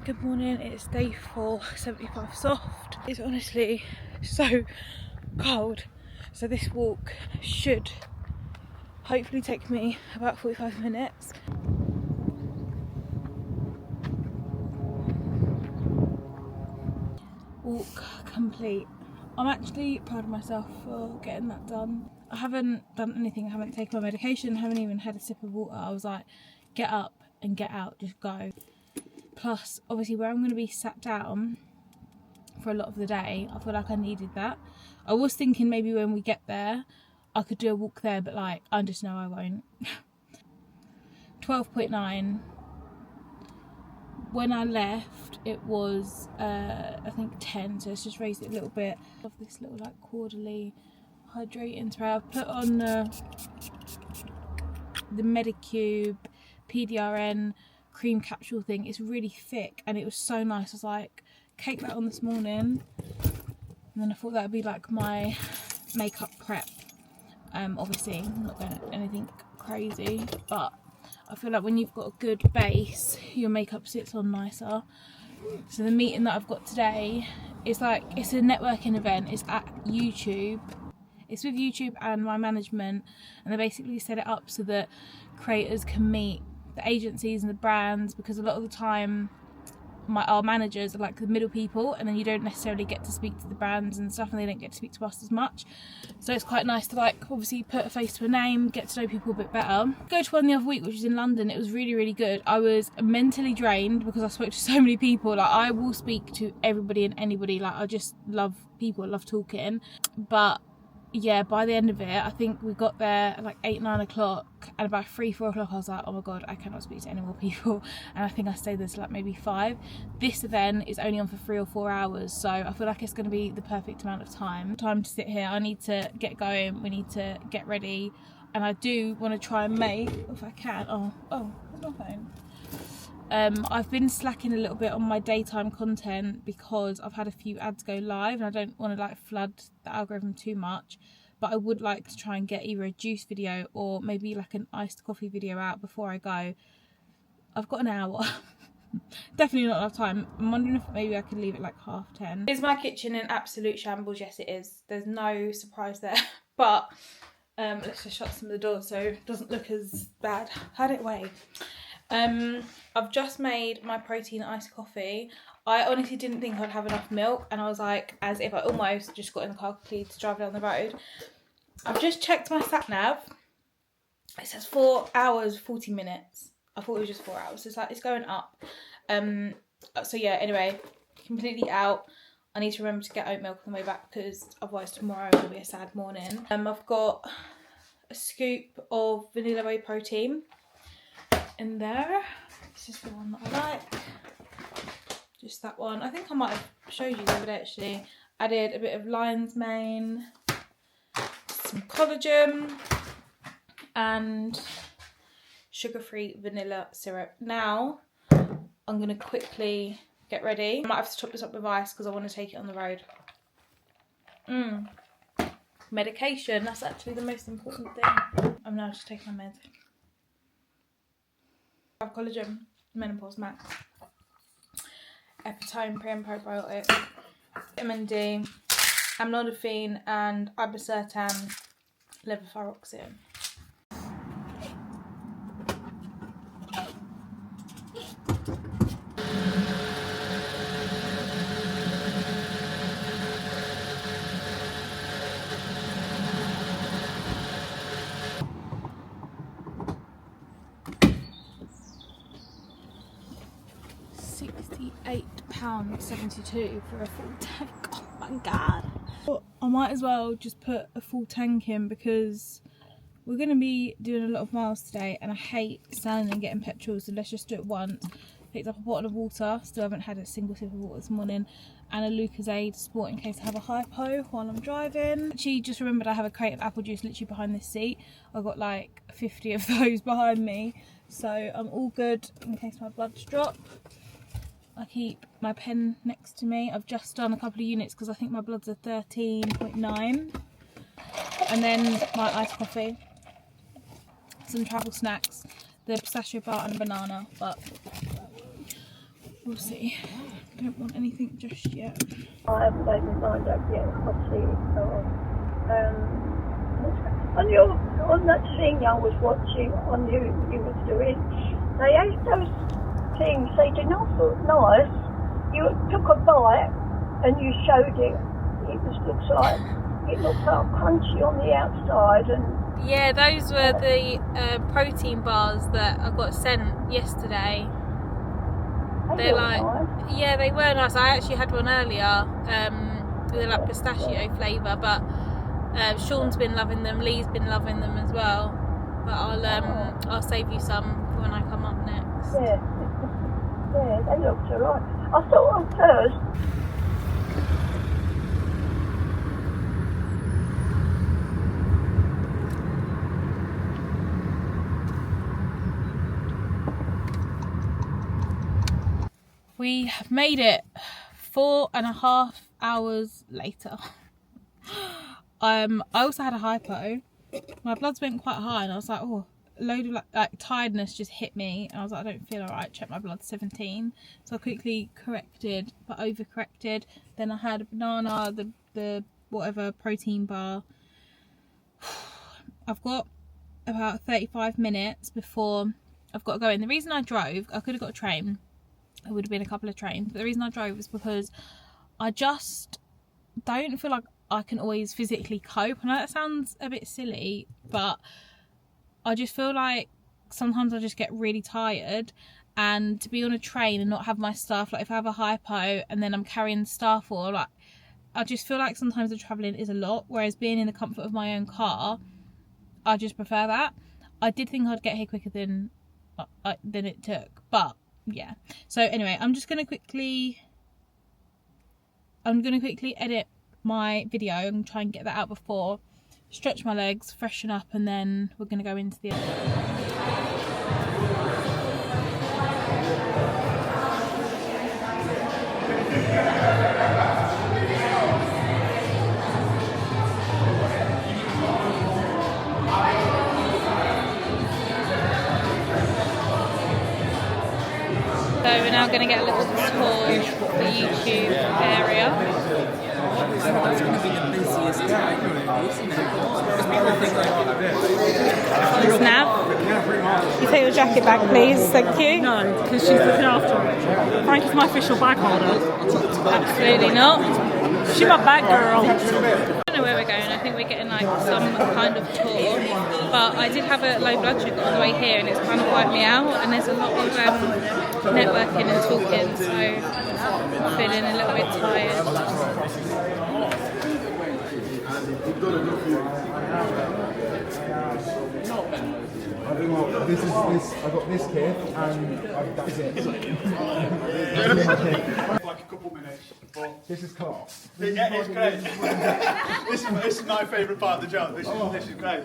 Good morning, it's day 4, 75 soft. It's honestly so cold, so this walk should hopefully take me about 45 minutes. Walk complete. I'm actually proud of myself for getting that done. I haven't done anything, I haven't taken my medication, haven't even had a sip of water. I was like, get up and get out, just go. Plus, obviously where I'm going to be sat down for a lot of the day, I feel like I needed that. I was thinking maybe when we get there I could do a walk there, but like I just know I won't. 12.9. When I left it was I think 10, so let's just raise it a little bit. I have this little like quarterly hydrating spray. I've put on the Medicube PDRN cream capsule thing. It's really thick and it was so nice. I was like, cake that on this morning, and then I thought that would be like my makeup prep. Obviously I'm not going to anything crazy, but I feel like when you've got a good base your makeup sits on nicer. So the meeting that I've got today is like, it's a networking event. It's at YouTube. It's with YouTube and my management, and they basically set it up so that creators can meet the agencies and the brands, because a lot of the time our managers are like the middle people, and then you don't necessarily get to speak to the brands and stuff, and they don't get to speak to us as much. So it's quite nice to like obviously put a face to a name, get to know people a bit better. Go to one the other week which was in London. It was really good. I was mentally drained because I spoke to so many people. Like I will speak to everybody and anybody, like I just love people, I love talking. But yeah, by the end of it, I think we got there at like 8-9 o'clock, and about 3-4 o'clock I was like, oh my god, I cannot speak to any more people, and I think I stayed there till like maybe 5. This event is only on for 3 or 4 hours, so I feel like it's going to be the perfect amount of time to sit here. I need to get going, we need to get ready, and I do want to try and make, if I can, oh, where's my phone? I've been slacking a little bit on my daytime content because I've had a few ads go live and I don't want to like flood the algorithm too much, but I would like to try and get either a juice video or maybe like an iced coffee video out before I go. I've got an hour. Definitely not enough time. I'm wondering if maybe I could leave it like 10:30. Is my kitchen in absolute shambles? Yes it is. There's no surprise there. But let's just shut some of the doors so it doesn't look as bad. Had it away. I've just made my protein iced coffee. I honestly didn't think I'd have enough milk, and I was like, as if I almost just got in the car quickly to drive down the road. I've just checked my sat nav. It says 4 hours 40 minutes. I thought it was just 4 hours. So it's like it's going up. So yeah, anyway, completely out. I need to remember to get oat milk on the way back because otherwise tomorrow will be a sad morning. I've got a scoop of vanilla whey protein in there. This is the one that I like. Just that one. I think I might have showed you the other day actually. Added a bit of lion's mane, some collagen, and sugar-free vanilla syrup. Now I'm going to quickly get ready. I might have to top this up with ice because I want to take it on the road. Medication, that's actually the most important thing. I'm now just taking my meds. Collagen, Menopause Max, Epitome Pre and Probiotic, Vitamin D, amlodipine, and ibocertan, levothyroxine. £68.72 for a full tank. Oh my god. I might as well just put a full tank in because we're going to be doing a lot of miles today and I hate standing and getting petrol, so let's just do it once. Picked up a bottle of water, still haven't had a single sip of water this morning, and a Lucozade Sport in case I have a hypo while I'm driving. Actually just remembered I have a crate of apple juice literally behind this seat. I've got like 50 of those behind me, so I'm all good in case my bloods drop. I keep my pen next to me. I've just done a couple of units because I think my bloods are 13.9. And then my iced coffee. Some travel snacks. The pistachio bar and banana. But we'll see. I don't want anything just yet. I haven't made my mind up yet. I'll see it go on that thing I was watching on you was doing, they ate those things, they did not look nice. You took a bite and you showed it. It looked like crunchy on the outside and yeah, those were the protein bars that I got sent yesterday. They're like, nice. Yeah, they were nice. I actually had one earlier with like pistachio flavour, but Sean's been loving them, Lee's been loving them as well. But I'll save you some for when I come up next. Yeah, yeah, they looked alright. I thought on first. We have made it 4.5 hours later. I also had a hypo. My bloods went quite high and I was like, oh, a load of like tiredness just hit me. And I was like, I don't feel alright. Check my blood, 17. So I quickly corrected, but overcorrected. Then I had a banana, the whatever protein bar. I've got about 35 minutes before I've got to go in. The reason I drove, I could have got a train. It would have been a couple of trains, but the reason I drove was because I just don't feel like I can always physically cope. I know that sounds a bit silly, but I just feel like sometimes I just get really tired, and to be on a train and not have my stuff, like if I have a hypo and then I'm carrying stuff, or like I just feel like sometimes the travelling is a lot, whereas being in the comfort of my own car, I just prefer that. I did think I'd get here quicker than it took, but yeah. So anyway, I'm gonna quickly edit my video and try and get that out before, stretch my legs, freshen up, and then we're gonna go into the So we're now going to get a little tour of the YouTube area. That's going to be the busiest day, isn't it? Because people think like Thanks, Nav. You take your jacket back, please. Thank you. No, because she's looking after it. Frankie's my official bag holder. Absolutely not. She's my bag girl. I don't know where we're going. I think we're getting like some kind of tour, but I did have a low blood sugar on the way here and it's kind of wiped me out, and there's a lot of networking and talking, so I'm feeling a little bit tired. I got this here, and that is it. Like a couple minutes, but This is class. yeah, it's great. this is my favourite part of the job. This is great.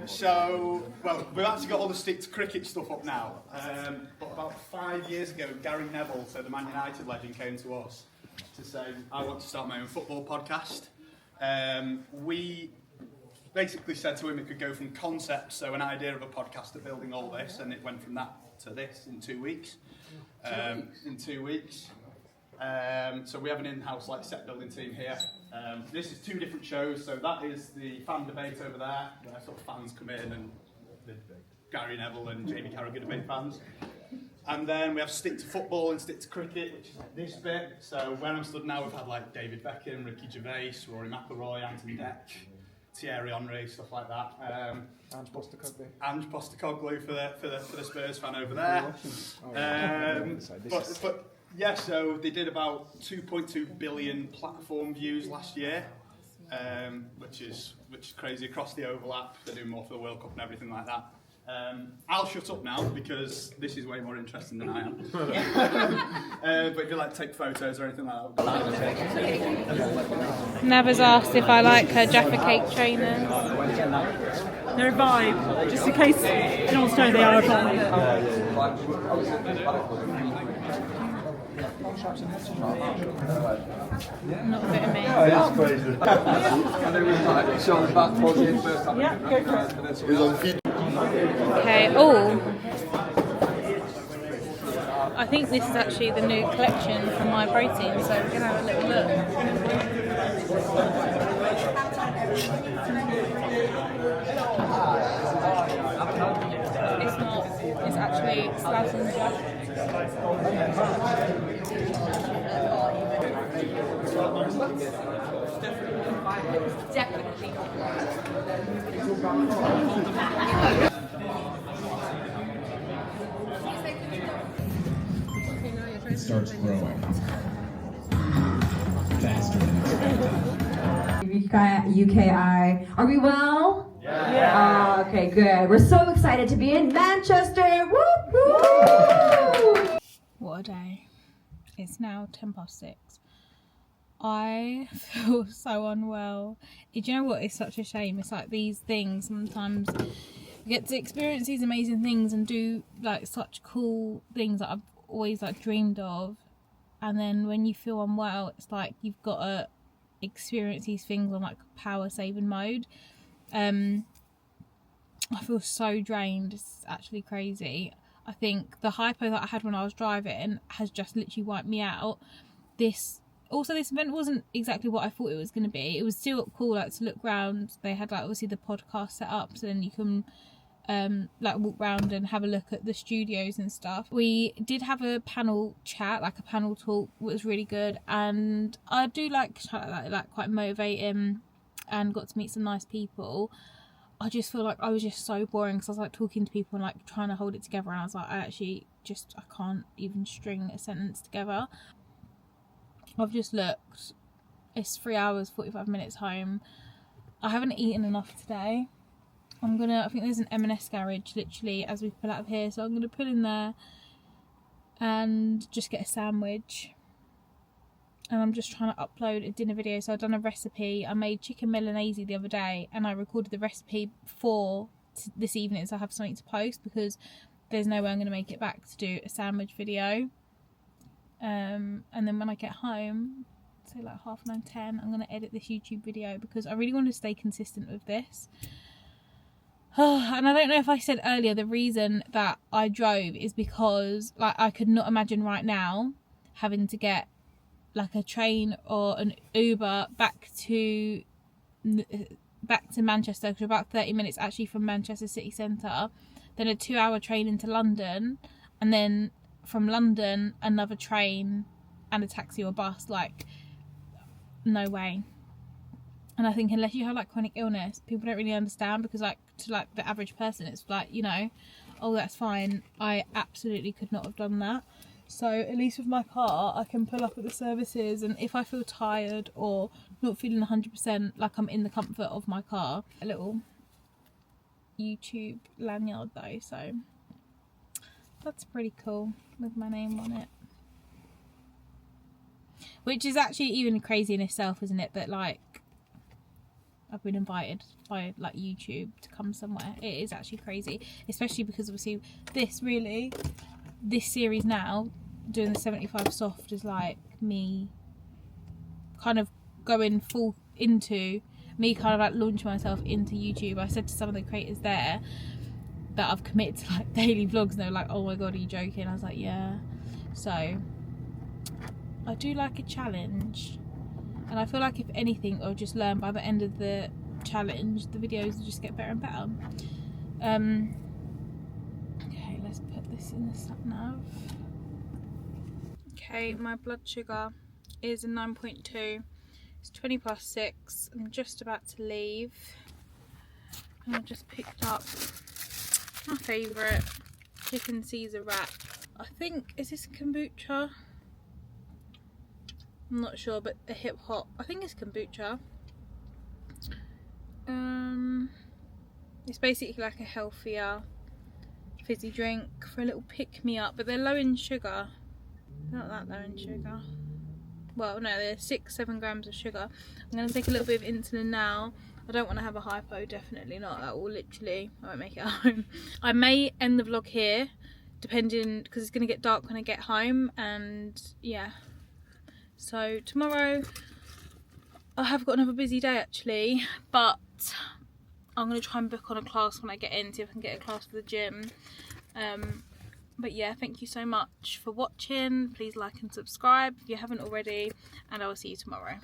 So, well, we've actually got all the stick to cricket stuff up now. But about 5 years ago, Gary Neville, so the Man United legend, came to us to say, I want to start my own football podcast. We basically said to him it could go from concept, so an idea of a podcast, to building all this, and it went from that to this in 2 weeks. So we have an in-house set building team here. This is 2 different shows. So that is the fan debate over there, where sort of fans come in and Gary Neville and Jamie Carragher are big fans. And then we have Stick to Football and Stick to Cricket, which is this bit. So where I'm stood now, we've had David Beckham, Ricky Gervais, Rory McIlroy, Anthony Deck, Thierry Henry, stuff like that. Ange Postecoglou. Ange Postecoglou for the Spurs fan over there. But yeah, so they did about 2.2 billion platform views last year, which is crazy across the overlap. They're doing more for the World Cup and everything like that. I'll shut up now because this is way more interesting than I am. But if you like to take photos or anything like that. Nav has asked if I like her Jaffa Cake trainers. They're a vibe, just in case you don't know they are a vibe. Not a bit of me. That's crazy. Yeah, go for it. Okay, oh, I think this is actually the new collection from My Protein, so we're going to have a little look. It's not, it's actually Slazenger. Definitely not. It starts growing faster than expected. UKI. Are we well? Yeah. Okay, good. We're so excited to be in Manchester. Woo woo! What a day. It's now 6:10. I feel so unwell. Do you know what? It's such a shame. It's like these things, sometimes you get to experience these amazing things and do like such cool things that I've always like dreamed of, and then when you feel unwell, it's like you've got to experience these things on like power saving mode. I feel so drained. It's actually crazy. I think the hypo that I had when I was driving has just literally wiped me out. This event wasn't exactly what I thought it was going to be. It was still cool, like, to look around. They had like obviously the podcast set up, so then you can like walk around and have a look at the studios and stuff. We did have a panel chat, like a panel talk, which was really good, and I do like chat like that, like quite motivating, and got to meet some nice people. I just feel like I was just so boring because I was like talking to people and like trying to hold it together, and I was like, I can't even string a sentence together. I've just looked, it's 3 hours 45 minutes home. I haven't eaten enough today. I think there's an M&S garage literally as we pull out of here, so I'm gonna pull in there and just get a sandwich. And I'm just trying to upload a dinner video. So I've done a recipe. I made chicken Milanese the other day, and I recorded the recipe for this evening, so I have something to post, because there's no way I'm going to make it back to do a sandwich video. And then when I get home, say like 9:30, 10, I'm going to edit this YouTube video, because I really want to stay consistent with this. And I don't know if I said earlier, the reason that I drove is because like I could not imagine right now having to get like a train or an Uber back to Manchester, because we're about 30 minutes actually from Manchester city centre, then a 2-hour train into London, and then from London another train and a taxi or bus. Like, no way. And I think unless you have like chronic illness, people don't really understand, because like to like the average person it's like, you know, oh that's fine. I absolutely could not have done that. So at least with my car, I can pull up at the services, and if I feel tired or not feeling 100%, like I'm in the comfort of my car. A little YouTube lanyard though, so that's pretty cool with my name on it. Which is actually even crazy in itself, isn't it? That like I've been invited by like YouTube to come somewhere. It is actually crazy, especially because obviously this series now, doing the 75 soft, is like me kind of going full into me, kind of like launching myself into YouTube. I said to some of the creators there that I've committed to like daily vlogs, and they were like, oh my god, are you joking? I was like, yeah. So I do like a challenge, and I feel like if anything, I'll just learn by the end of the challenge, the videos will just get better and better. Okay, let's put this in the sat nav. Okay, my blood sugar is a 9.2. It's 6:20. I'm just about to leave, and I just picked up my favourite chicken Caesar wrap. I think, is this kombucha? I'm not sure, but a hip hop. I think it's kombucha. It's basically like a healthier fizzy drink for a little pick me up, but they're low in sugar. Not that low in sugar. Well, no, they're 6-7 grams of sugar. I'm going to take a little bit of insulin now. I don't want to have a hypo, definitely not. That will literally, I won't make it home. I may end the vlog here, depending, because it's going to get dark when I get home, and yeah. So tomorrow I have got another busy day actually, but I'm going to try and book on a class when I get in, see if I can get a class for the gym. But yeah, thank you so much for watching. Please like and subscribe if you haven't already, and I will see you tomorrow.